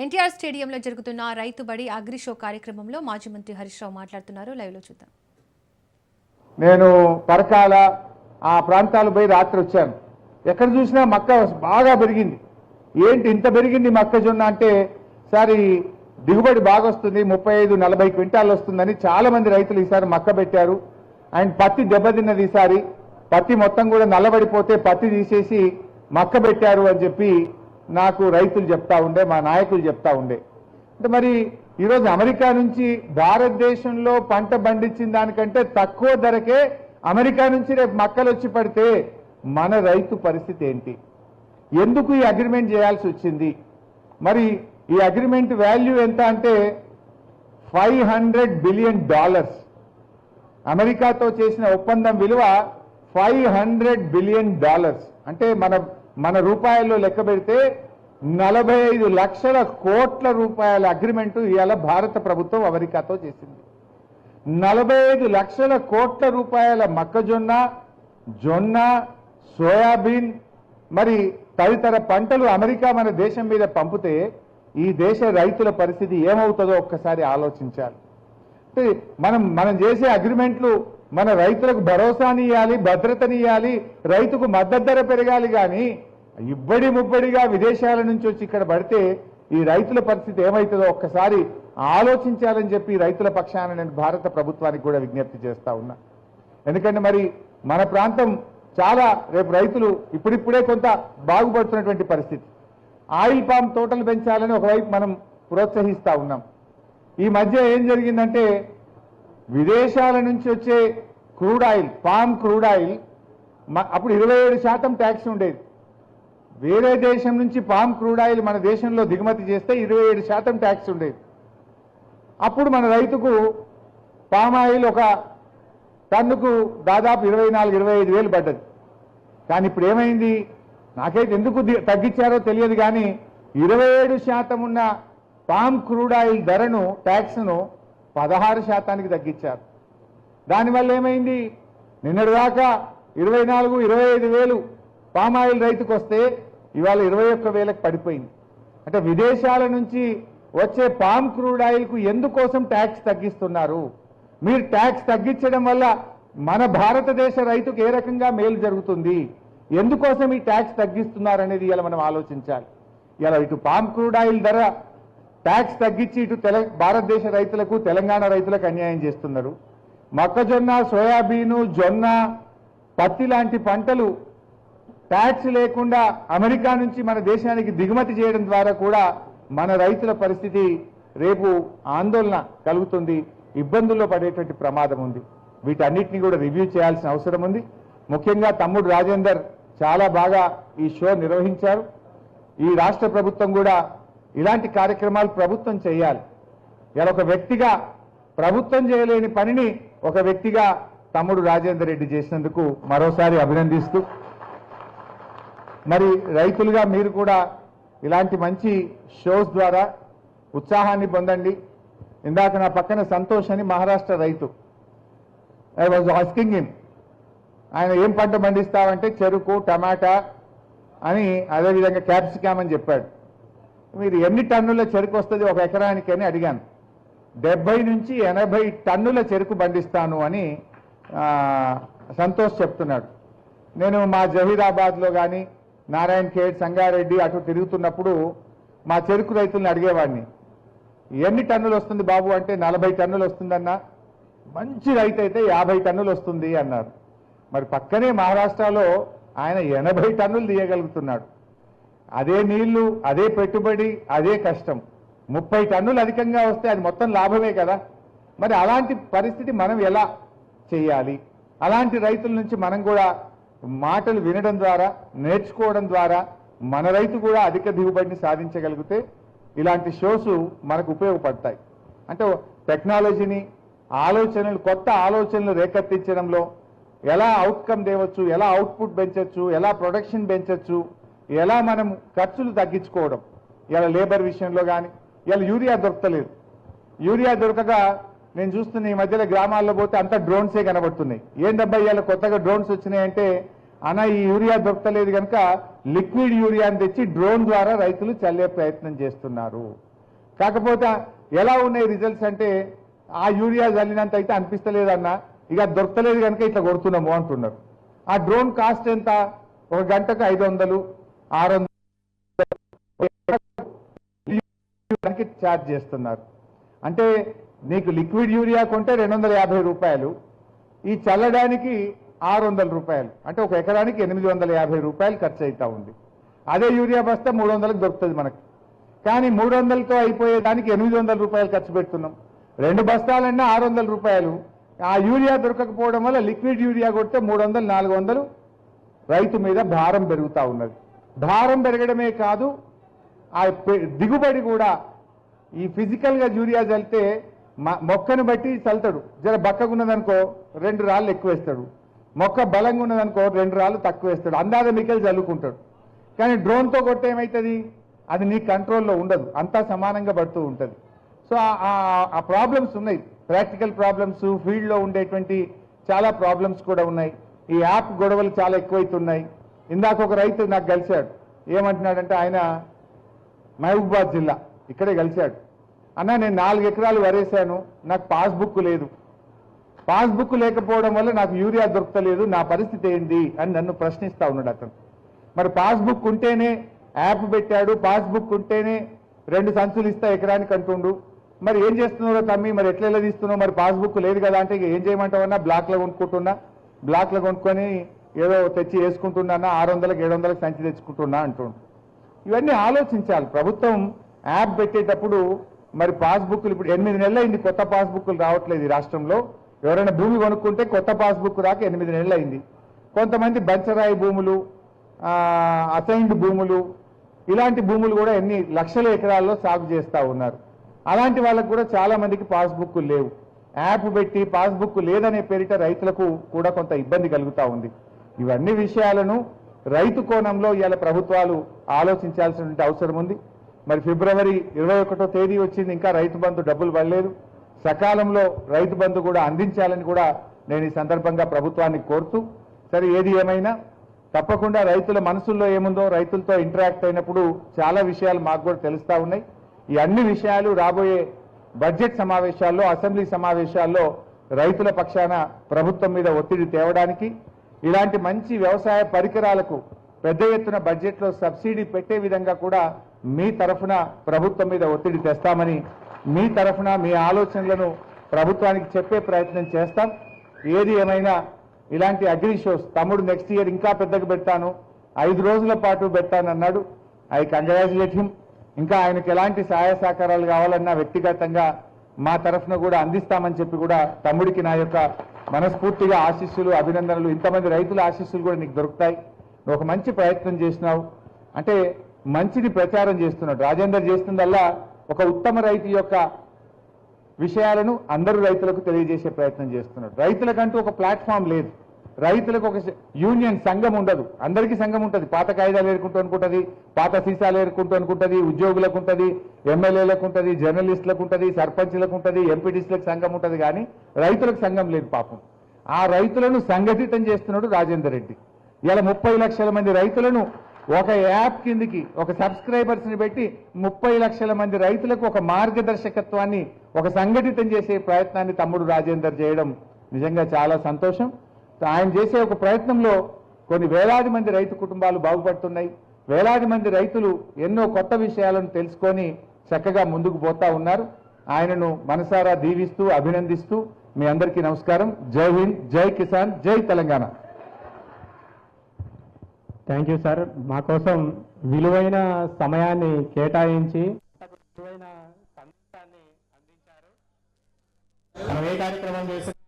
ఎన్టీఆర్ స్టేడియంలో జరుగుతున్న రైతు బడి అగ్రి షో కార్యక్రమంలో మాజీ మంత్రి హరీష్ రావు మాట్లాడుతున్నారు. లైవ్ లో చూద్దాం. నేను పరకాల ఆ ప్రాంతాలు పోయి రాత్రి వచ్చాను. ఎక్కడ చూసినా మక్క బాగా పెరిగింది. ఏంటి ఇంత పెరిగింది మొక్కజొన్న అంటే, సారి దిగుబడి బాగా వస్తుంది, 35-40 క్వింటాలు వస్తుందని చాలా మంది రైతులు ఈసారి మక్క పెట్టారు. అండ్ పత్తి దెబ్బతిన్నది, ఈసారి పత్తి మొత్తం కూడా నల్లబడిపోతే పత్తి తీసేసి మక్క పెట్టారు అని చెప్పి నాకు రైతులు చెప్తా ఉండే, మా నాయకులు చెప్తా ఉండే. అంటే మరి ఈరోజు అమెరికా నుంచి భారతదేశంలో పంట పండించిన దానికంటే తక్కువ ధరకే అమెరికా నుంచి రేపు మక్కలు వచ్చి పడితే మన రైతు పరిస్థితి ఏంటి? ఎందుకు ఈ అగ్రిమెంట్ చేయాల్సి వచ్చింది? మరి ఈ అగ్రిమెంట్ వాల్యూ ఎంత అంటే $500 బిలియన్. అమెరికాతో చేసిన ఒప్పందం విలువ $500 బిలియన్. అంటే మన రూపాయల్లో లెక్క పెడితే 45 లక్షల కోట్ల రూపాయల అగ్రిమెంటు ఇవాళ భారత ప్రభుత్వం అమెరికాతో చేసింది. 45 లక్షల కోట్ల రూపాయల మొక్కజొన్న, జొన్న, సోయాబీన్ మరి తదితర పంటలు అమెరికా మన దేశం మీద పంపితే ఈ దేశ రైతుల పరిస్థితి ఏమవుతుందో ఒక్కసారి ఆలోచించాలి. అంటే మనం చేసే అగ్రిమెంట్లు మన రైతులకు భరోసానియాలి, భద్రతనియాలి, రైతుకు మద్దతు ధర పెరగాలి. కానీ ఇబ్బడి ముబ్బడిగా విదేశాల నుంచి వచ్చి ఇక్కడ పడితే ఈ రైతుల పరిస్థితి ఏమవుతుందో ఒక్కసారి ఆలోచించాలని చెప్పి రైతుల పక్షాన నేను భారత ప్రభుత్వానికి కూడా విజ్ఞప్తి చేస్తా ఉన్నా. ఎందుకంటే మరి మన ప్రాంతం చాలా రేపు రైతులు ఇప్పుడిప్పుడే కొంత బాగుపడుతున్నటువంటి పరిస్థితి. ఆయిల్ పామ్ తోటలు పెంచాలని ఒకవైపు మనం ప్రోత్సహిస్తా ఉన్నాం. ఈ మధ్య ఏం జరిగిందంటే విదేశాల నుంచి వచ్చే crude oil, palm crude oil అప్పుడు 27% ట్యాక్స్ ఉండేది. వేరే దేశం నుంచి పామ్ క్రూడ్ ఆయిల్ మన దేశంలో దిగుమతి చేస్తే 27% ట్యాక్స్ ఉండేది. అప్పుడు మన రైతుకు పామ్ ఆయిల్ ఒక టన్నుకు దాదాపు 24-25 వేలు పడ్డది. కానీ ఇప్పుడు ఏమైంది? నాకైతే ఎందుకు తగ్గించారో తెలియదు, కానీ 27% ఉన్న పామ్ క్రూడ్ ఆయిల్ ధరను, ట్యాక్స్ను 16% తగ్గించారు. దానివల్ల ఏమైంది? నిన్నటిదాకా 24-25 వేలు పామ్ ఆయిల్ రైతుకు వస్తే ఇవాళ 21 వేలకు పడిపోయింది. అంటే విదేశాల నుంచి వచ్చే పామ్ క్రూడ్ ఆయిల్కు ఎందుకోసం ట్యాక్స్ తగ్గిస్తున్నారు? మీరు ట్యాక్స్ తగ్గించడం వల్ల మన భారతదేశ రైతుకు ఏ రకంగా మేలు జరుగుతుంది? ఎందుకోసం ఈ ట్యాక్స్ తగ్గిస్తున్నారు అనేది ఇలా మనం ఆలోచించాలి. ఇలా ఇటు పామ్ క్రూడ్ ఆయిల్ ధర ట్యాక్స్ తగ్గించి ఇటు భారతదేశ రైతులకు, తెలంగాణ రైతులకు అన్యాయం చేస్తున్నారు. మొక్కజొన్న, సోయాబీను, జొన్న, పత్తి లాంటి పంటలు ట్యాక్స్ లేకుండా అమెరికా నుంచి మన దేశానికి దిగుమతి చేయడం ద్వారా కూడా మన రైతుల పరిస్థితి రేపు ఆందోళన కలుగుతుంది, ఇబ్బందుల్లో పడేటువంటి ప్రమాదం ఉంది. వీటన్నిటిని కూడా రివ్యూ చేయాల్సిన అవసరం ఉంది. ముఖ్యంగా తమ్ముడు రాజేందర్ చాలా బాగా ఈ షో నిర్వహించారు. ఈ రాష్ట్ర ప్రభుత్వం కూడా ఇలాంటి కార్యక్రమాలు ప్రభుత్వం చేయాలి. ఇలా ఒక వ్యక్తిగా ప్రభుత్వం చేయలేని పనిని ఒక వ్యక్తిగా తమ్ముడు రాజేందర్ రెడ్డి చేసినందుకు మరోసారి అభినందిస్తూ, మరి రైతులుగా మీరు కూడా ఇలాంటి మంచి షోస్ ద్వారా ఉత్సాహాన్ని పొందండి. ఇందాక నా పక్కన సంతోష్ అని మహారాష్ట్ర రైతు, ఐ వాజ్ ఆస్కింగ్ హిమ్, ఆయన ఏం పంట పండిస్తామంటే చెరుకు, టమాటా అని, అదేవిధంగా క్యాప్సికమ్ అని చెప్పాడు. మీరు ఎన్ని టన్నుల చెరుకు వస్తుంది ఒక ఎకరానికి అని అడిగాను. 70 నుంచి 80 టన్నుల చెరుకు పండిస్తాను అని సంతోష్ చెప్తున్నాడు. నేను మా జహీరాబాద్లో కానీ నారాయణ ఖేడ్, సంగారెడ్డి అటు తిరుగుతున్నప్పుడు మా చెరుకు రైతుల్ని అడిగేవాడిని, ఎన్ని టన్నులు వస్తుంది బాబు అంటే 40 టన్నులు వస్తుందన్నా, మంచి రైతు అయితే 50 టన్నులు వస్తుంది అన్నారు. మరి పక్కనే మహారాష్ట్రలో ఆయన 80 టన్నులు తీయగలుగుతున్నాడు. అదే నీళ్లు, అదే పెట్టుబడి, అదే కష్టం. 30 టన్నులు అధికంగా వస్తే అది మొత్తం లాభమే కదా. మరి అలాంటి పరిస్థితి మనం ఎలా చేయాలి? అలాంటి రైతుల నుంచి మనం కూడా మాటలు వినడం ద్వారా, నేర్చుకోవడం ద్వారా మన రైతు కూడా అధిక దిగుబడిని సాధించగలిగితే ఇలాంటి షోస్ మనకు ఉపయోగపడతాయి. అంటే టెక్నాలజీని, ఆలోచనలు, కొత్త ఆలోచనలు రేకెత్తించడంలో ఎలా అవుట్కమ్ తేవచ్చు, ఎలా అవుట్పుట్ పెంచవచ్చు, ఎలా ప్రొడక్షన్ పెంచవచ్చు, ఎలా మనం ఖర్చులు తగ్గించుకోవడం. ఇలా లేబర్ విషయంలో కానీ, ఇలా యూరియా దొరకలేదు. యూరియా దొరకక నేను చూస్తున్న ఈ మధ్యలో గ్రామాల్లో పోతే అంతా డ్రోన్సే కనబడుతున్నాయి. ఏందబ్బా ఇవాళ కొత్తగా డ్రోన్స్ వచ్చినాయంటే, అన్న ఈ యూరియా దొరకలేదు కనుక లిక్విడ్ యూరియాని తెచ్చి డ్రోన్ ద్వారా రైతులు చల్లే ప్రయత్నం చేస్తున్నారు. కాకపోతే ఎలా ఉన్నాయి రిజల్ట్స్ అంటే ఆ యూరియా చల్లినంత అయితే అనిపిస్తలేదన్న, ఇక దొరకలేదు కనుక ఇట్లా కొడుతున్నాము అంటున్నారు. ఆ డ్రోన్ కాస్ట్ ఎంత? ఒక గంటకు 500, 600 ఛార్జ్ చేస్తున్నారు. అంటే నీకు లిక్విడ్ యూరియా కొంటే 250 రూపాయలు, ఈ చల్లడానికి 600 రూపాయలు, అంటే ఒక ఎకరానికి 850 రూపాయలు ఖర్చు అవుతా ఉంది. అదే యూరియా బస్తా 300కి దొరుకుతుంది మనకు, కానీ 300తో అయిపోయేదానికి 800 రూపాయలు ఖర్చు పెడుతున్నాం. 2 బస్తాలన్నా 600 రూపాయలు. ఆ యూరియా దొరకకపోవడం వల్ల లిక్విడ్ యూరియా కొడితే 300, 400 రైతు మీద భారం పెరుగుతూ ఉన్నది. భారం పెరగడమే కాదు, ఆ దిగుబడి కూడా ఈ ఫిజికల్గా యూరియా చల్లితే మొక్కను బట్టి చల్లుతాడు. జర బక్కగున్నదనుకో 2 రాళ్ళు ఎక్కువ వేస్తాడు, మొక్క బలంగా ఉన్నదనుకో 2 రాళ్ళు తక్కువ వేస్తాడు, అందాజ మిక్కలు చల్లుకుంటాడు. కానీ డ్రోన్తో కొట్టే ఏమవుతుంది, అది నీ కంట్రోల్లో ఉండదు, అంతా సమానంగా పడుతూ ఉంటుంది. సో ఆ ప్రాబ్లమ్స్ ఉన్నాయి, ప్రాక్టికల్ ప్రాబ్లమ్స్, ఫీల్డ్లో ఉండేటువంటి చాలా ప్రాబ్లమ్స్ కూడా ఉన్నాయి. ఈ యాప్ గొడవలు చాలా ఎక్కువైతున్నాయి. ఇందాక ఒక రైతు నాకు కలిశాడు, ఏమంటున్నాడంటే ఆయన మహబూబాబాద్ జిల్లా ఇక్కడే కలిశాడు. అన్న నేను 4 ఎకరాలు వరేశాను, నాకు పాస్బుక్ లేదు, పాస్బుక్ లేకపోవడం వల్ల నాకు యూరియా దొరకలేదు, నా పరిస్థితి ఏంటి అని నన్ను ప్రశ్నిస్తా ఉన్నాడు అతను. మరి పాస్బుక్ ఉంటేనే యాప్ పెట్టాడు, పాస్బుక్ ఉంటేనే 2 సంచులు ఇస్తా ఎకరానికి అంటుండు. మరి ఏం చేస్తున్నారో తమ్మి, మరి ఎట్లా తీస్తున్నావు, మరి పాస్బుక్ లేదు కదా అంటే ఏం చేయమంటావన్నా, బ్లాక్లో కొనుక్కుంటున్నా, బ్లాక్లో కొనుక్కొని ఏదో తెచ్చి వేసుకుంటున్నా, 600కి 700కి సంచి తెచ్చుకుంటున్నా అంటుండు. ఇవన్నీ ఆలోచించాలి ప్రభుత్వం. యాప్ పెట్టేటప్పుడు మరి పాస్బుక్లు ఇప్పుడు 8 నెలలు అయింది, కొత్త పాస్బుక్లు రావట్లేదు ఈ రాష్ట్రంలో. ఎవరైనా భూమి కొనుక్కుంటే కొత్త పాస్బుక్ రాక 8 నెలలు అయింది. కొంతమంది బంచరాయి భూములు, అసైన్డ్ భూములు, ఇలాంటి భూములు కూడా ఎన్ని లక్షల ఎకరాల్లో సాగు చేస్తూ ఉన్నారు. అలాంటి వాళ్ళకు కూడా చాలా మందికి పాస్బుక్ లేవు. యాప్ పెట్టి పాస్బుక్ లేదనే పేరిట రైతులకు కూడా కొంత ఇబ్బంది కలుగుతూ ఉంది. ఇవన్నీ విషయాలను రైతు కోణంలో ఇవాళ ప్రభుత్వాలు ఆలోచించాల్సిన అవసరం ఉంది. మరి ఫిబ్రవరి 21వ తేదీ వచ్చింది, ఇంకా రైతు బంధు డబ్బులు పడలేదు. సకాలంలో రైతు బంధు కూడా అందించాలని కూడా నేను ఈ సందర్భంగా ప్రభుత్వాన్ని కోరుతూ, సరే ఏది ఏమైనా తప్పకుండా రైతుల మనసుల్లో ఏముందో రైతులతో ఇంటరాక్ట్ అయినప్పుడు చాలా విషయాలు మాకు కూడా తెలుస్తూ ఉన్నాయి. ఈ అన్ని విషయాలు రాబోయే బడ్జెట్ సమావేశాల్లో, అసెంబ్లీ సమావేశాల్లో రైతుల పక్షాన ప్రభుత్వం మీద ఒత్తిడి తేవడానికి, ఇలాంటి మంచి వ్యవసాయ పరికరాలకు పెద్ద ఎత్తున బడ్జెట్లో సబ్సిడీ పెట్టే విధంగా కూడా మీ తరఫున ప్రభుత్వం మీద ఒత్తిడి తెస్తామని, మీ తరఫున మీ ఆలోచనలను ప్రభుత్వానికి చెప్పే ప్రయత్నం చేస్తాం. ఏది ఏమైనా ఇలాంటి అగ్రి షోస్ తమ్ముడు నెక్స్ట్ ఇయర్ ఇంకా పెద్దగా పెడతాను, 5 రోజుల పాటు పెడతానన్నాడు. I congratulate him. ఇంకా ఆయనకు ఎలాంటి సహాయ సహకారాలు కావాలన్నా వ్యక్తిగతంగా మా తరఫున కూడా అందిస్తామని చెప్పి కూడా తమ్ముడికి నా యొక్క మనస్ఫూర్తిగా ఆశీస్సులు, అభినందనలు. ఇంతమంది రైతుల ఆశీస్సులు కూడా నీకు దొరుకుతాయి. నువ్వు ఒక మంచి ప్రయత్నం చేసినావు, అంటే మంచిని ప్రచారం చేస్తున్నాడు. రాజేందర్ చేస్తుందల్లా ఒక ఉత్తమ రైతు యొక్క విషయాలను అందరూ రైతులకు తెలియజేసే ప్రయత్నం చేస్తున్నాడు. రైతులకంటూ ఒక ప్లాట్ఫామ్ లేదు, రైతులకు ఒక యూనియన్ సంఘం ఉండదు. అందరికీ సంఘం ఉంటుంది, పాత కాయిదాలు ఏరుకుంటూ అనుకుంటుంది, పాత సీసాలు ఏరుకుంటూ అనుకుంటుంది, ఉద్యోగులకు ఉంటుంది, ఎమ్మెల్యేలకు ఉంటుంది, జర్నలిస్టులకు ఉంటుంది, సర్పంచ్లకు ఉంటుంది, ఎంపీటీసీలకు సంఘం ఉంటుంది, కానీ రైతులకు సంఘం లేదు పాపం. ఆ రైతులను సంఘటితం చేస్తున్నాడు రాజేందర్ రెడ్డి. ఇలా 30 లక్షల మంది రైతులను ఒక యాప్ కిందికి, ఒక సబ్స్క్రైబర్స్ ని పెట్టి 30 లక్షల మంది రైతులకు ఒక మార్గదర్శకత్వాన్ని, ఒక సంఘటితం చేసే ప్రయత్నాన్ని తమ్ముడు రాజేందర్ చేయడం నిజంగా చాలా సంతోషం. ఆయన చేసే ఒక ప్రయత్నంలో కొన్ని వేలాది మంది రైతు కుటుంబాలు బాగుపడుతున్నాయి. వేలాది మంది రైతులు ఎన్నో కొత్త విషయాలను తెలుసుకొని చక్కగా ముందుకు పోతా ఉన్నారు. ఆయనను మనసారా దీవిస్తూ అభినందిస్తూ మీ అందరికీ నమస్కారం. జై హింద్, జై కిసాన్, జై తెలంగాణ. థ్యాంక్ యూ సార్, మా కోసం విలువైన సమయాన్ని కేటాయించి విలువైన సందేశాన్ని అందించారు. మనం ఏ కార్యక్రమం చేస్తున్నాం